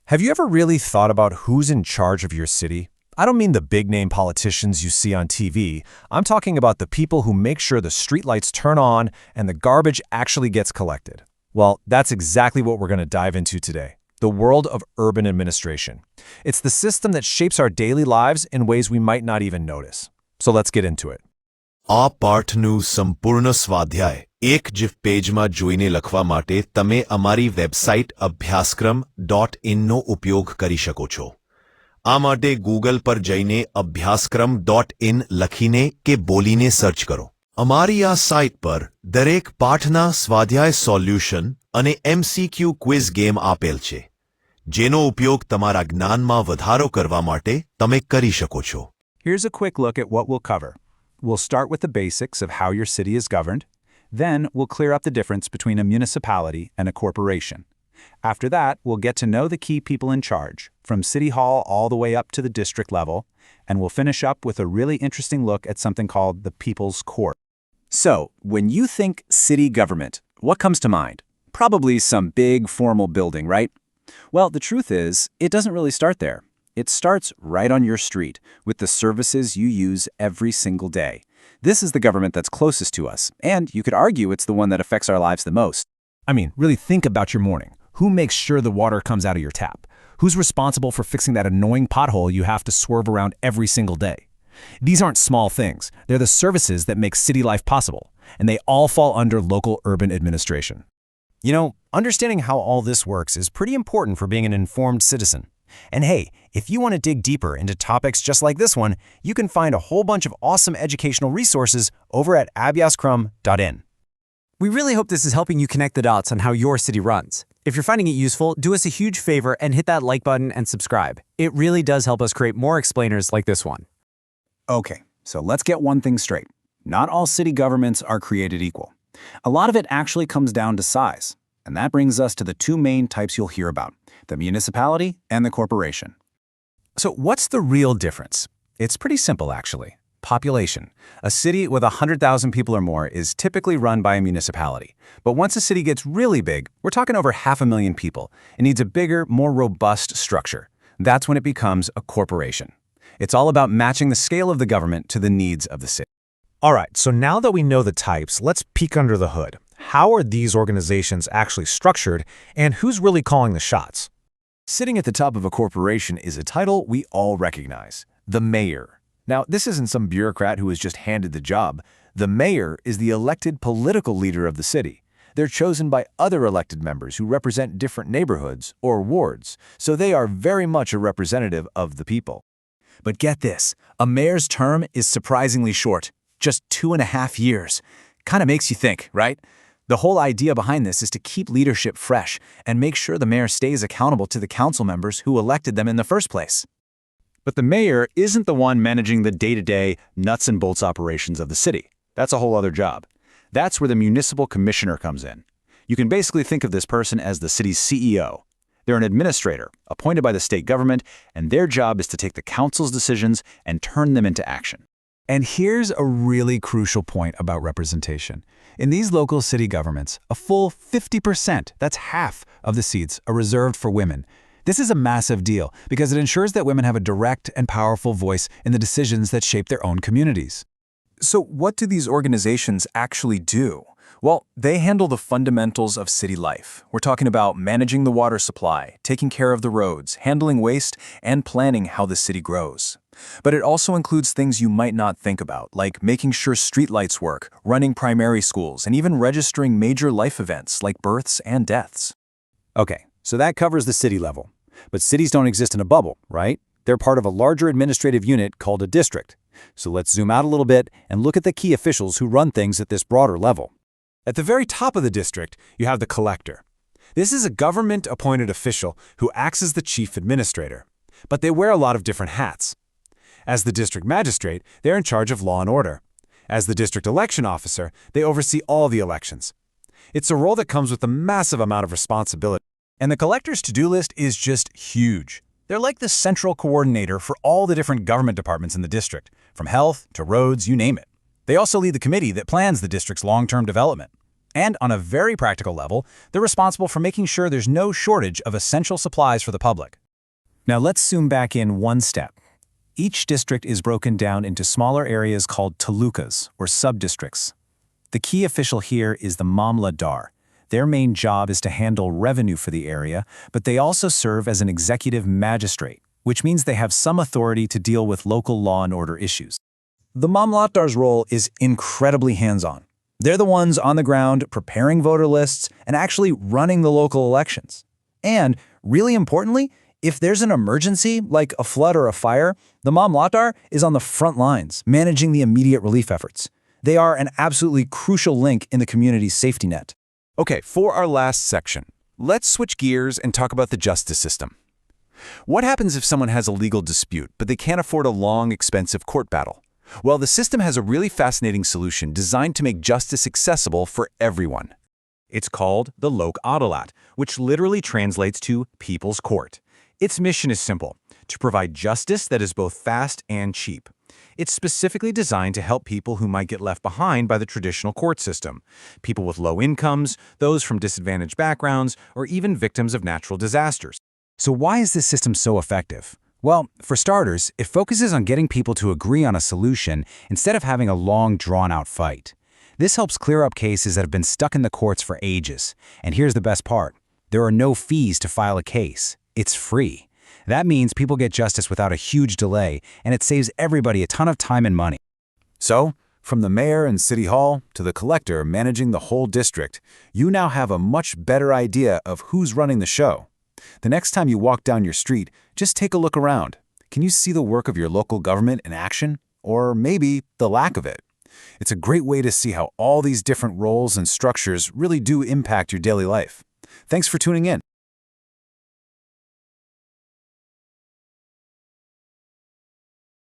Have you ever really thought about who's in charge of your city? I don't mean the big-name politicians you see on TV. I'm talking about the people who make sure the streetlights turn on and the garbage actually gets collected. Well, that's exactly what we're going to dive into today. The world of urban administration. It's the system that shapes our daily lives in ways we might not even notice. So let's get into it. આ પાઠનું સંપૂર્ણ સ્વાધ્યાય એક GIF પેજમાં જોઈને લખવા માટે તમે અમારી વેબસાઇટ અભ્યાસક્રમ.in નો ઉપયોગ કરી શકો છો. આ માટે ગૂગલ પર જઈને અભ્યાસક્રમ.in લખીને કે બોલીને સર્ચ કરો. અમારી આ સાઇટ પર દરેક પાઠના સ્વાધ્યાય સોલ્યુશન અને MCQ ક્વિઝ ગેમ આપેલ છે, જેનો ઉપયોગ તમારા જ્ઞાનમાં વધારો કરવા માટે તમે કરી શકો છો. Here's a quick look at what we'll cover. We'll start with the basics of how your city is governed. Then we'll clear up the difference between a municipality and a corporation. After that, we'll get to know the key people in charge, from City Hall all the way up to the district level, and we'll finish up with a really interesting look at something called the People's Court. So, when you think city government, what comes to mind? Probably some big formal building, right? Well, the truth is, it doesn't really start there. It starts right on your street, with the services you use every single day. This is the government that's closest to us, and you could argue it's the one that affects our lives the most. I mean, really think about your morning. Who makes sure the water comes out of your tap? Who's responsible for fixing that annoying pothole you have to swerve around every single day? These aren't small things. They're the services that make city life possible, and they all fall under local urban administration. You know, understanding how all this works is pretty important for being an informed citizen. And hey, if you want to dig deeper into topics just like this one, you can find a whole bunch of awesome educational resources over at abyaskrum.in. We really hope this is helping you connect the dots on how your city runs. If you're finding it useful, do us a huge favor and hit that like button and subscribe. It really does help us create more explainers like this one. Okay, so let's get one thing straight. Not all city governments are created equal. A lot of it actually comes down to size. And that brings us to the two main types you'll hear about, the municipality and the corporation. So what's the real difference? It's pretty simple, actually. Population. A city with 100,000 people or more is typically run by a municipality. But once a city gets really big, we're talking over 500,000 people. It needs a bigger, more robust structure. That's when it becomes a corporation. It's all about matching the scale of the government to the needs of the city. All right, so now that we know the types, let's peek under the hood. How are these organizations actually structured, and who's really calling the shots? Sitting at the top of a corporation is a title we all recognize, the mayor. Now, this isn't some bureaucrat who was just handed the job. The mayor is the elected political leader of the city. They're chosen by other elected members who represent different neighborhoods or wards, so they are very much a representative of the people. But get this, a mayor's term is surprisingly short, just 2.5 years. Kind of makes you think, right? The whole idea behind this is to keep leadership fresh and make sure the mayor stays accountable to the council members who elected them in the first place. But the mayor isn't the one managing the day-to-day nuts and bolts operations of the city. That's a whole other job. That's where the municipal commissioner comes in. You can basically think of this person as the city's CEO. They're an administrator appointed by the state government, and their job is to take the council's decisions and turn them into action. And here's a really crucial point about representation. In these local city governments, a full 50%, that's half of the seats, are reserved for women. This is a massive deal because it ensures that women have a direct and powerful voice in the decisions that shape their own communities. So what do these organizations actually do? Well, they handle the fundamentals of city life. We're talking about managing the water supply, taking care of the roads, handling waste, and planning how the city grows. But it also includes things you might not think about, like making sure streetlights work, running primary schools, and even registering major life events like births and deaths. Okay, so that covers the city level. But cities don't exist in a bubble, right? They're part of a larger administrative unit called a district. So let's zoom out a little bit and look at the key officials who run things at this broader level. At the very top of the district, you have the collector. This is a government-appointed official who acts as the chief administrator. But they wear a lot of different hats. As the district magistrate, they're in charge of law and order. As the district election officer, they oversee all the elections. It's a role that comes with a massive amount of responsibility. And the collector's to-do list is just huge. They're like the central coordinator for all the different government departments in the district, from health to roads, you name it. They also lead the committee that plans the district's long-term development. And on a very practical level, they're responsible for making sure there's no shortage of essential supplies for the public. Now let's zoom back in one step. Each district is broken down into smaller areas called talukas, or sub-districts. The key official here is the Mamlatdar. Their main job is to handle revenue for the area, but they also serve as an executive magistrate, which means they have some authority to deal with local law and order issues. The Mamlatdar's role is incredibly hands-on. They're the ones on the ground preparing voter lists and actually running the local elections. And, really importantly, if there's an emergency, like a flood or a fire, the Mamlatdar is on the front lines, managing the immediate relief efforts. They are an absolutely crucial link in the community's safety net. Okay, for our last section, let's switch gears and talk about the justice system. What happens if someone has a legal dispute, but they can't afford a long, expensive court battle? Well, the system has a really fascinating solution designed to make justice accessible for everyone. It's called the Lok Adalat, which literally translates to People's Court. Its mission is simple: to provide justice that is both fast and cheap. It's specifically designed to help people who might get left behind by the traditional court system, people with low incomes, those from disadvantaged backgrounds, or even victims of natural disasters. So why is this system so effective? Well, for starters, it focuses on getting people to agree on a solution instead of having a long, drawn-out fight. This helps clear up cases that have been stuck in the courts for ages. And here's the best part: there are no fees to file a case. It's free. That means people get justice without a huge delay, and it saves everybody a ton of time and money. So, from the mayor and city hall to the collector managing the whole district, you now have a much better idea of who's running the show. The next time you walk down your street, just take a look around. Can you see the work of your local government in action? Or maybe the lack of it? It's a great way to see how all these different roles and structures really do impact your daily life. Thanks for tuning in.